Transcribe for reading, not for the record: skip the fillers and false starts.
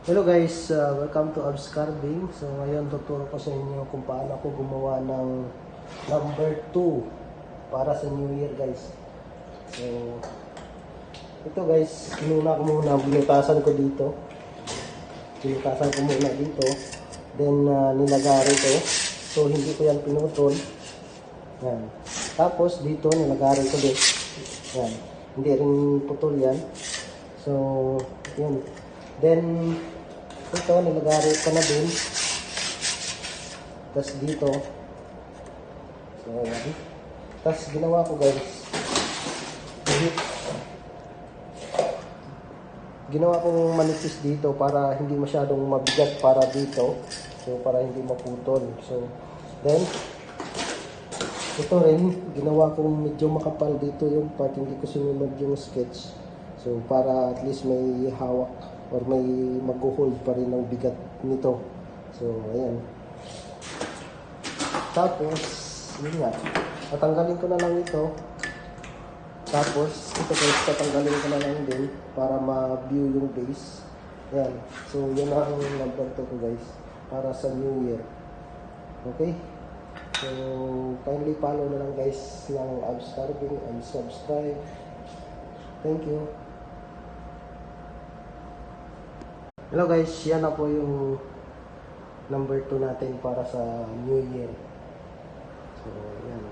Hello guys, welcome to Abs Carving. So ngayon tuturo ko sa inyo kung paano ako gumawa ng number 2 para sa New Year guys. So ito guys, kinuna ko muna, binutasan ko dito. Binutasan ko muna dito. Then nilagari ko. So hindi ko yan pinutol. Yan. Tapos dito nilagari ko din. Yan. Hindi rin putol yan. So yun. Then ito, nilagari ko na din. Tapos dito. So, ayan. Tapos ginawa ko guys. Ginawa kong manipis dito para hindi masyadong mabigat para dito. So, para hindi maputol. So, then, ito rin, ginawa kong medyo makapal dito yung part. Hindi ko sinunod yung sketch. So, para at least may hawak or may mag-hold pa rin ang bigat nito. So, ayan. Tapos, yun nga. Tatanggalin ko na lang ito. Tapos, ito guys, tatanggalin ko na lang din para ma-view yung base. Ayan. So, yun ang number 2 ko guys. Para sa New Year. Okay? So, kindly follow na lang guys ng Abs Carving and subscribe. Thank you. Hello guys, yan na po yung number 2 natin para sa New Year. So, yan.